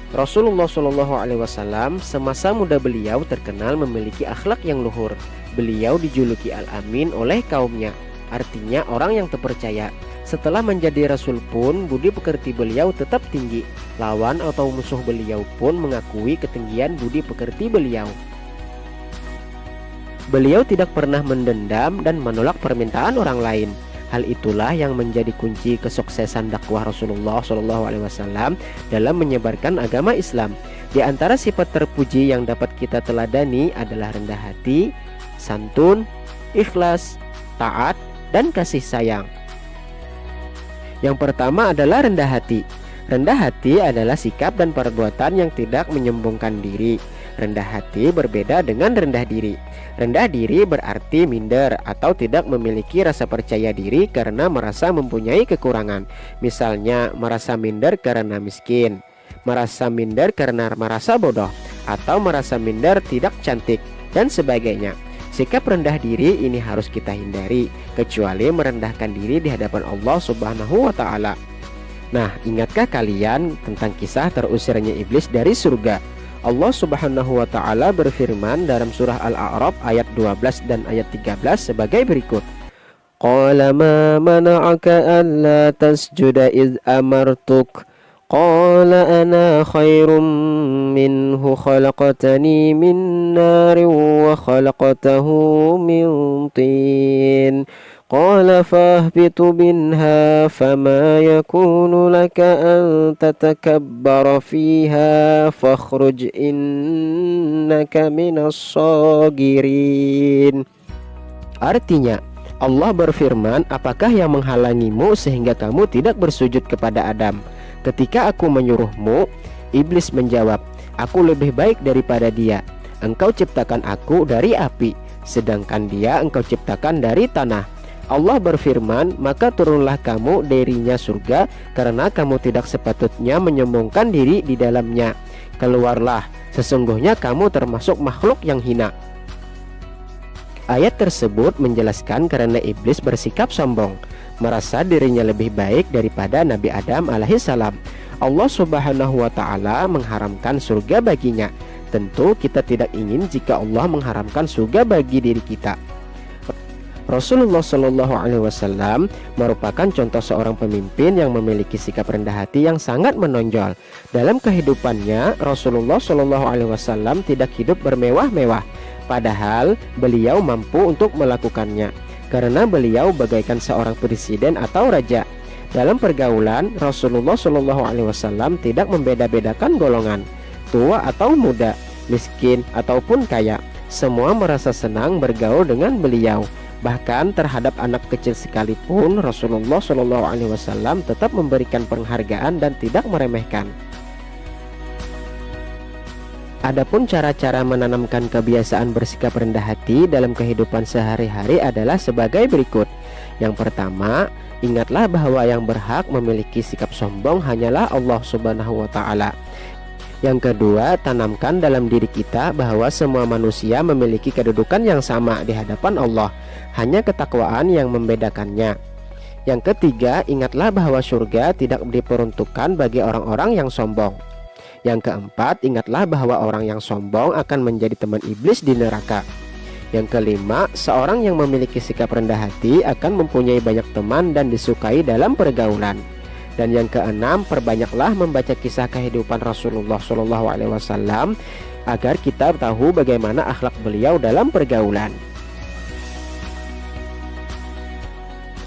Rasulullah Shallallahu Alaihi Wasallam semasa muda beliau terkenal memiliki akhlak yang luhur. Beliau dijuluki Al-Amin oleh kaumnya, artinya orang yang terpercaya. Setelah menjadi Rasul pun, budi pekerti beliau tetap tinggi. Lawan atau musuh beliau pun mengakui ketinggian budi pekerti beliau. Beliau tidak pernah mendendam dan menolak permintaan orang lain. Hal itulah yang menjadi kunci kesuksesan dakwah Rasulullah SAW dalam menyebarkan agama Islam. Di antara sifat terpuji yang dapat kita teladani adalah rendah hati, santun, ikhlas, taat, dan kasih sayang. Yang pertama adalah rendah hati. Rendah hati adalah sikap dan perbuatan yang tidak menyombongkan diri. Rendah hati berbeda dengan rendah diri. Rendah diri berarti minder atau tidak memiliki rasa percaya diri karena merasa mempunyai kekurangan. Misalnya merasa minder karena miskin, merasa minder karena merasa bodoh, atau merasa minder tidak cantik, dan sebagainya. Sikap rendah diri ini harus kita hindari, kecuali merendahkan diri di hadapan Allah Subhanahu wa Ta'ala. Nah, ingatkah kalian tentang kisah terusirnya iblis dari surga? Allah Subhanahu wa Ta'ala berfirman dalam surah Al-A'raf ayat 12 dan ayat 13 sebagai berikut. Qala ma mana'aka alla tasjuda iz amartuk. Qala ana khairum minhu khalaqtani min narin wa khalaqtahu min tin. Qala fahbitu minha fama yakunu laka an tatakabbara fiha fakhruj innaka minas sagirin. Artinya, Allah berfirman, apakah yang menghalangimu sehingga kamu tidak bersujud kepada Adam? Ketika aku menyuruhmu, iblis menjawab, aku lebih baik daripada dia. Engkau ciptakan aku dari api, sedangkan dia engkau ciptakan dari tanah. Allah berfirman, maka turunlah kamu darinya surga karena kamu tidak sepatutnya menyombongkan diri di dalamnya. Keluarlah, sesungguhnya kamu termasuk makhluk yang hina. Ayat tersebut menjelaskan karena iblis bersikap sombong, merasa dirinya lebih baik daripada Nabi Adam alaihissalam. Allah Subhanahu wa Ta'ala mengharamkan surga baginya. Tentu kita tidak ingin jika Allah mengharamkan surga bagi diri kita. Rasulullah Shallallahu Alaihi Wasallam merupakan contoh seorang pemimpin yang memiliki sikap rendah hati yang sangat menonjol. Dalam kehidupannya, Rasulullah Shallallahu Alaihi Wasallam tidak hidup bermewah-mewah, padahal beliau mampu untuk melakukannya, karena beliau bagaikan seorang presiden atau raja. Dalam pergaulan, Rasulullah Shallallahu Alaihi Wasallam tidak membeda-bedakan golongan, tua atau muda, miskin ataupun kaya. Semua merasa senang bergaul dengan beliau. Bahkan terhadap anak kecil sekalipun, Rasulullah Shallallahu Alaihi Wasallam tetap memberikan penghargaan dan tidak meremehkan. Adapun cara-cara menanamkan kebiasaan bersikap rendah hati dalam kehidupan sehari-hari adalah sebagai berikut. Yang pertama, ingatlah bahwa yang berhak memiliki sikap sombong hanyalah Allah Subhanahu wa Ta'ala. Yang kedua, tanamkan dalam diri kita bahwa semua manusia memiliki kedudukan yang sama di hadapan Allah, hanya ketakwaan yang membedakannya. Yang ketiga, ingatlah bahwa surga tidak diperuntukkan bagi orang-orang yang sombong. Yang keempat, ingatlah bahwa orang yang sombong akan menjadi teman iblis di neraka. Yang kelima, seorang yang memiliki sikap rendah hati akan mempunyai banyak teman dan disukai dalam pergaulan. Dan yang keenam, perbanyaklah membaca kisah kehidupan Rasulullah SAW agar kita tahu bagaimana akhlak beliau dalam pergaulan.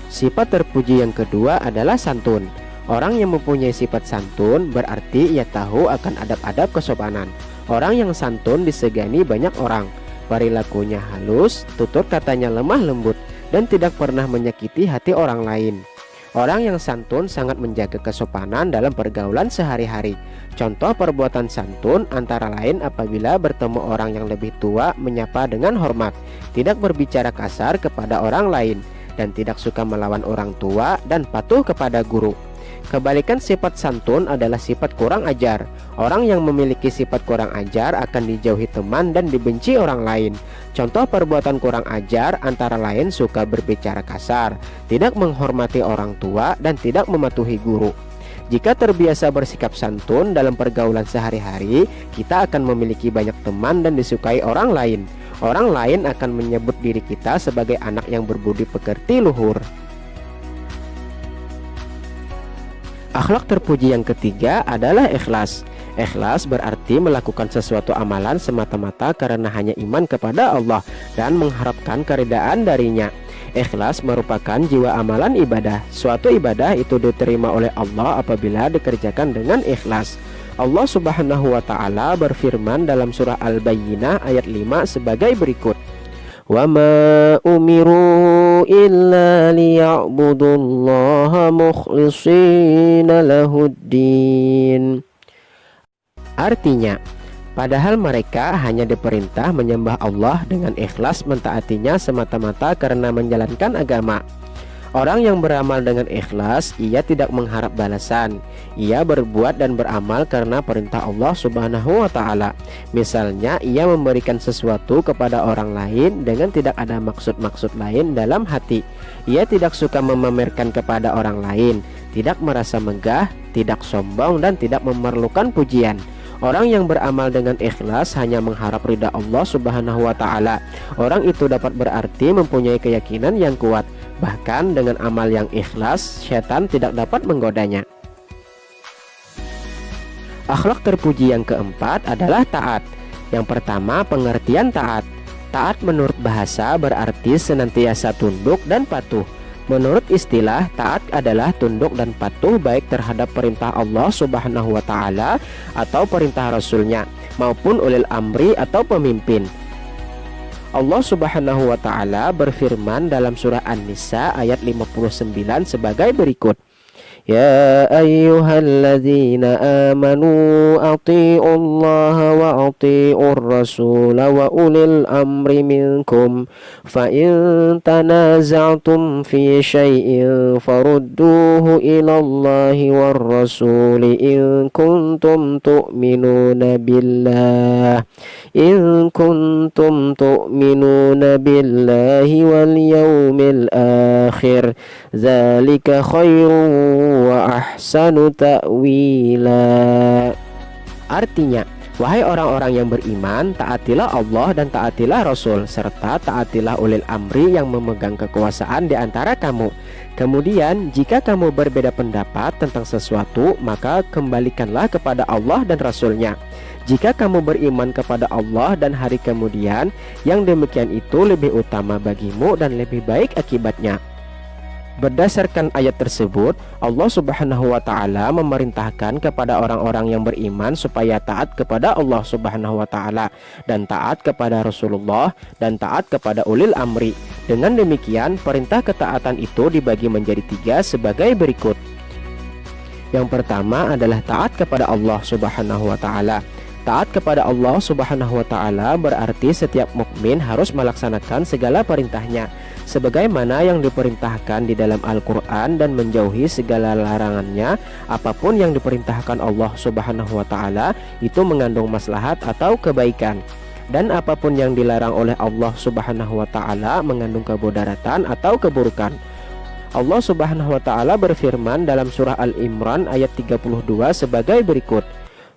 Sifat terpuji yang kedua adalah santun. Orang yang mempunyai sifat santun berarti ia tahu akan adab-adab kesopanan. Orang yang santun disegani banyak orang. Perilakunya halus, tutur katanya lemah lembut, dan tidak pernah menyakiti hati orang lain. Orang yang santun sangat menjaga kesopanan dalam pergaulan sehari-hari. Contoh perbuatan santun antara lain apabila bertemu orang yang lebih tua menyapa dengan hormat, tidak berbicara kasar kepada orang lain, dan tidak suka melawan orang tua dan patuh kepada guru. Kebalikan sifat santun adalah sifat kurang ajar. Orang yang memiliki sifat kurang ajar akan dijauhi teman dan dibenci orang lain. Contoh perbuatan kurang ajar antara lain suka berbicara kasar, tidak menghormati orang tua, dan tidak mematuhi guru. Jika terbiasa bersikap santun dalam pergaulan sehari-hari, kita akan memiliki banyak teman dan disukai orang lain. Orang lain akan menyebut diri kita sebagai anak yang berbudi pekerti luhur. Akhlak terpuji yang ketiga adalah ikhlas. Ikhlas berarti melakukan sesuatu amalan semata-mata karena hanya iman kepada Allah dan mengharapkan keridaan darinya. Ikhlas merupakan jiwa amalan ibadah. Suatu ibadah itu diterima oleh Allah apabila dikerjakan dengan ikhlas. Allah Subhanahu wa ta'ala berfirman dalam surah Al-Bayyinah ayat 5 sebagai berikut. Wa ma umiru illa liya'budullaha mukhlishina lahuddin. Artinya, padahal mereka hanya diperintah menyembah Allah dengan ikhlas mentaatinya semata-mata karena menjalankan agama. Orang yang beramal dengan ikhlas, ia tidak mengharap balasan. Ia berbuat dan beramal karena perintah Allah Subhanahu wa ta'ala. Misalnya, ia memberikan sesuatu kepada orang lain dengan tidak ada maksud-maksud lain dalam hati. Ia tidak suka memamerkan kepada orang lain, tidak merasa megah, tidak sombong, dan tidak memerlukan pujian. Orang yang beramal dengan ikhlas hanya mengharap ridha Allah Subhanahu wa ta'ala. Orang itu dapat berarti mempunyai keyakinan yang kuat. Bahkan dengan amal yang ikhlas, syaitan tidak dapat menggodanya. Akhlak terpuji yang keempat adalah taat. Yang pertama, pengertian taat. Taat menurut bahasa berarti senantiasa tunduk dan patuh. Menurut istilah, taat adalah tunduk dan patuh baik terhadap perintah Allah Subhanahu wa ta'ala atau perintah Rasulnya, maupun ulil amri atau pemimpin. Allah Subhanahu wa ta'ala berfirman dalam surah An-Nisa ayat 59 sebagai berikut. Ya ayyuhalladzina amanu ati'ullaha wa ati'ur rasula wa ulil amri minkum fa in tanaza'tum fi syai'in farudduhu ilallahi war rasuli in kuntum tu'minuna billah wal yawmil akhir dzalika khairun wa ahsanu ta'wila. Artinya, wahai orang-orang yang beriman, taatilah Allah dan taatilah Rasul, serta taatilah ulil amri yang memegang kekuasaan di antara kamu. Kemudian, jika kamu berbeda pendapat tentang sesuatu, maka kembalikanlah kepada Allah dan Rasulnya. Jika kamu beriman kepada Allah dan hari kemudian, yang demikian itu lebih utama bagimu dan lebih baik akibatnya. Berdasarkan ayat tersebut, Allah Subhanahu wa ta'ala memerintahkan kepada orang-orang yang beriman supaya taat kepada Allah Subhanahu wa ta'ala dan taat kepada Rasulullah dan taat kepada ulil amri. Dengan demikian, perintah ketaatan itu dibagi menjadi 3 sebagai berikut. Yang pertama adalah taat kepada Allah Subhanahu wa ta'ala. Taat kepada Allah Subhanahu wa ta'ala berarti setiap mukmin harus melaksanakan segala perintahnya sebagaimana yang diperintahkan di dalam Al-Quran dan menjauhi segala larangannya. Apapun yang diperintahkan Allah Subhanahu wa ta'ala itu mengandung maslahat atau kebaikan, dan apapun yang dilarang oleh Allah Subhanahu wa ta'ala mengandung kemudaratan atau keburukan. Allah Subhanahu wa ta'ala berfirman dalam surah Al-Imran ayat 32 sebagai berikut.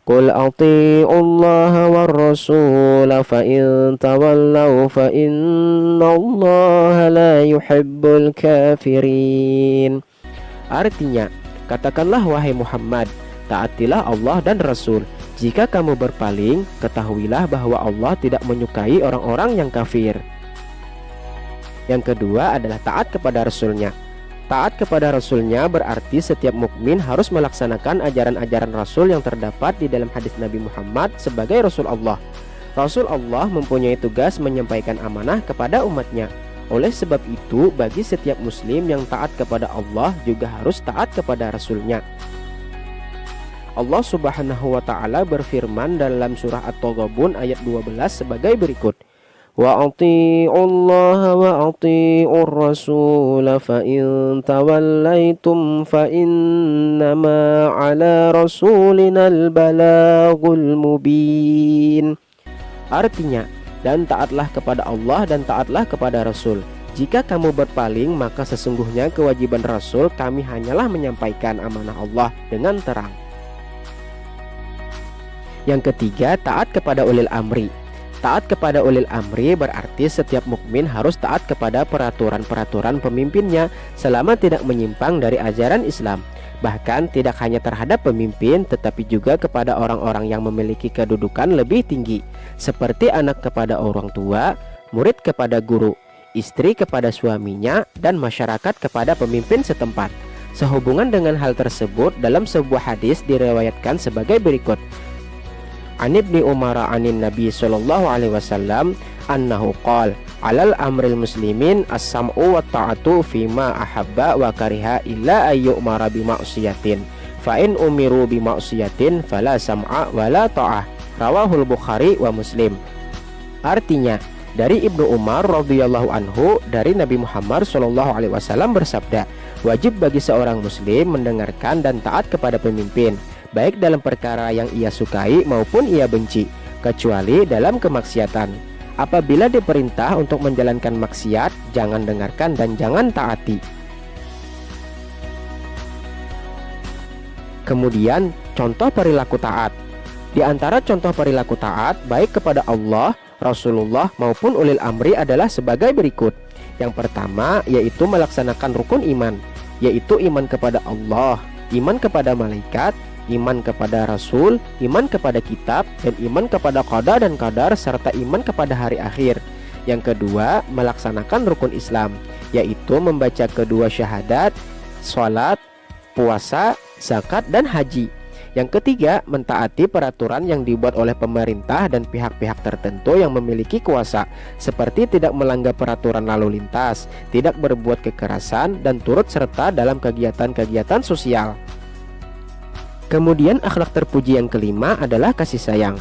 Qul ati'ullaha war rasul fa in tawallaw fa innallaha la yuhibbul kafirin. Artinya, katakanlah wahai Muhammad, taatilah Allah dan Rasul. Jika kamu berpaling, ketahuilah bahwa Allah tidak menyukai orang-orang yang kafir. Yang kedua adalah taat kepada Rasulnya. Taat kepada Rasulnya berarti setiap mukmin harus melaksanakan ajaran-ajaran Rasul yang terdapat di dalam hadis Nabi Muhammad sebagai Rasul Allah. Rasul Allah mempunyai tugas menyampaikan amanah kepada umatnya. Oleh sebab itu, bagi setiap muslim yang taat kepada Allah juga harus taat kepada Rasulnya. Allah Subhanahu wa ta'ala berfirman dalam surah At-Taghabun ayat 12 sebagai berikut. Wa ati'ullaha wa ati'ur rasul fa in tawallaitum fa innama ala rasulinal balagul mubin. Artinya, dan taatlah kepada Allah dan taatlah kepada Rasul. Jika kamu berpaling, maka sesungguhnya kewajiban Rasul kami hanyalah menyampaikan amanah Allah dengan terang. Yang ketiga, taat kepada ulil amri. Taat kepada ulil amri berarti setiap mukmin harus taat kepada peraturan-peraturan pemimpinnya selama tidak menyimpang dari ajaran Islam. Bahkan tidak hanya terhadap pemimpin, tetapi juga kepada orang-orang yang memiliki kedudukan lebih tinggi, seperti anak kepada orang tua, murid kepada guru, istri kepada suaminya, dan masyarakat kepada pemimpin setempat. Sehubungan dengan hal tersebut, dalam sebuah hadis diriwayatkan sebagai berikut. An Ibni Umar anin Nabi sallallahu alaihi wasallam annahu qala alal amril muslimin as-sam'u wa ta'atu fima ahabba wa kariha illa ayyumara bi ma'siyatin fa in umiru bi ma'siyatin fala sam'a wala ta'ah. Rawahul Bukhari wa Muslim. Artinya, dari Ibnu Umar radhiyallahu anhu dari Nabi Muhammad sallallahu alaihi wasallam bersabda, wajib bagi seorang muslim mendengarkan dan taat kepada pemimpin, baik dalam perkara yang ia sukai maupun ia benci, kecuali dalam kemaksiatan. Apabila diperintah untuk menjalankan maksiat, jangan dengarkan dan jangan taati. Kemudian, contoh perilaku taat. Di antara contoh perilaku taat, baik kepada Allah, Rasulullah maupun ulil amri adalah sebagai berikut. Yang pertama, yaitu melaksanakan rukun iman, yaitu iman kepada Allah, iman kepada malaikat, iman kepada Rasul, iman kepada kitab, dan iman kepada qada dan qadar, serta iman kepada hari akhir. Yang kedua, melaksanakan rukun Islam, yaitu membaca kedua syahadat, sholat, puasa, zakat, dan haji. Yang ketiga, mentaati peraturan yang dibuat oleh pemerintah dan pihak-pihak tertentu yang memiliki kuasa, seperti tidak melanggar peraturan lalu lintas, tidak berbuat kekerasan, dan turut serta dalam kegiatan-kegiatan sosial. Kemudian akhlak terpuji yang kelima adalah kasih sayang.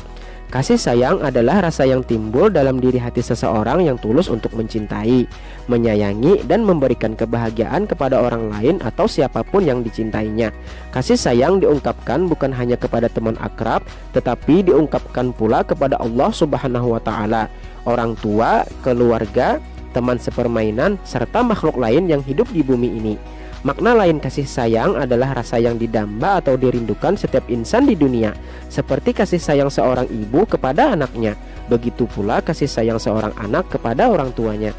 Kasih sayang adalah rasa yang timbul dalam diri hati seseorang yang tulus untuk mencintai, menyayangi, dan memberikan kebahagiaan kepada orang lain atau siapapun yang dicintainya. Kasih sayang diungkapkan bukan hanya kepada teman akrab, tetapi diungkapkan pula kepada Allah Subhanahu wa Ta'ala, orang tua, keluarga, teman sepermainan, serta makhluk lain yang hidup di bumi ini. Makna lain kasih sayang adalah rasa yang didamba atau dirindukan setiap insan di dunia, seperti kasih sayang seorang ibu kepada anaknya. Begitu pula kasih sayang seorang anak kepada orang tuanya.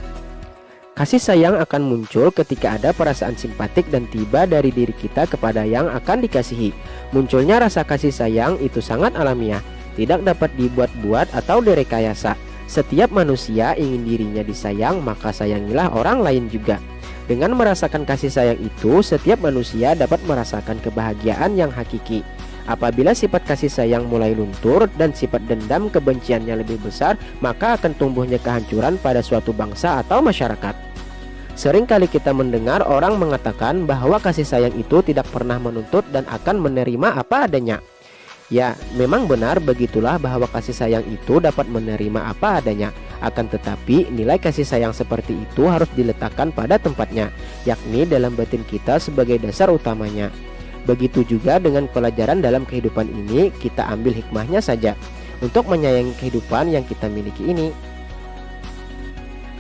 Kasih sayang akan muncul ketika ada perasaan simpatik dan tiba dari diri kita kepada yang akan dikasihi. Munculnya rasa kasih sayang itu sangat alamiah, tidak dapat dibuat-buat atau direkayasa. Setiap manusia ingin dirinya disayang, maka sayangilah orang lain juga. Dengan merasakan kasih sayang itu, setiap manusia dapat merasakan kebahagiaan yang hakiki. Apabila sifat kasih sayang mulai luntur dan sifat dendam kebenciannya lebih besar, maka akan tumbuhnya kehancuran pada suatu bangsa atau masyarakat. Sering kali kita mendengar orang mengatakan bahwa kasih sayang itu tidak pernah menuntut dan akan menerima apa adanya. Ya, memang benar begitulah bahwa kasih sayang itu dapat menerima apa adanya. Akan tetapi nilai kasih sayang seperti itu harus diletakkan pada tempatnya, yakni dalam batin kita sebagai dasar utamanya. Begitu juga dengan pelajaran dalam kehidupan ini, kita ambil hikmahnya saja untuk menyayangi kehidupan yang kita miliki ini.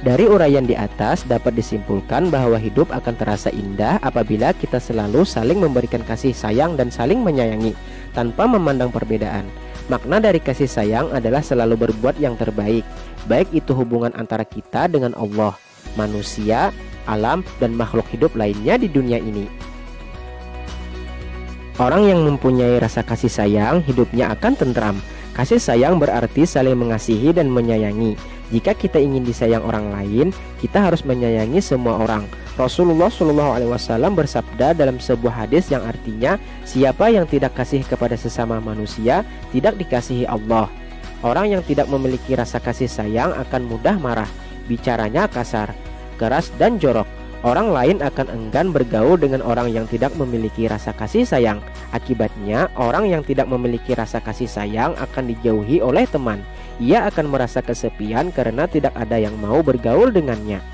Dari uraian di atas dapat disimpulkan bahwa hidup akan terasa indah apabila kita selalu saling memberikan kasih sayang dan saling menyayangi tanpa memandang perbedaan. Makna dari kasih sayang adalah selalu berbuat yang terbaik, baik itu hubungan antara kita dengan Allah, manusia, alam, dan makhluk hidup lainnya di dunia ini. Orang yang mempunyai rasa kasih sayang, hidupnya akan tentram. Kasih sayang berarti saling mengasihi dan menyayangi. Jika kita ingin disayang orang lain, kita harus menyayangi semua orang. Rasulullah SAW bersabda dalam sebuah hadis yang artinya, siapa yang tidak kasih kepada sesama manusia, tidak dikasihi Allah. Orang yang tidak memiliki rasa kasih sayang akan mudah marah, bicaranya kasar, keras, dan jorok. Orang lain akan enggan bergaul dengan orang yang tidak memiliki rasa kasih sayang. Akibatnya, orang yang tidak memiliki rasa kasih sayang akan dijauhi oleh teman. Ia akan merasa kesepian karena tidak ada yang mau bergaul dengannya.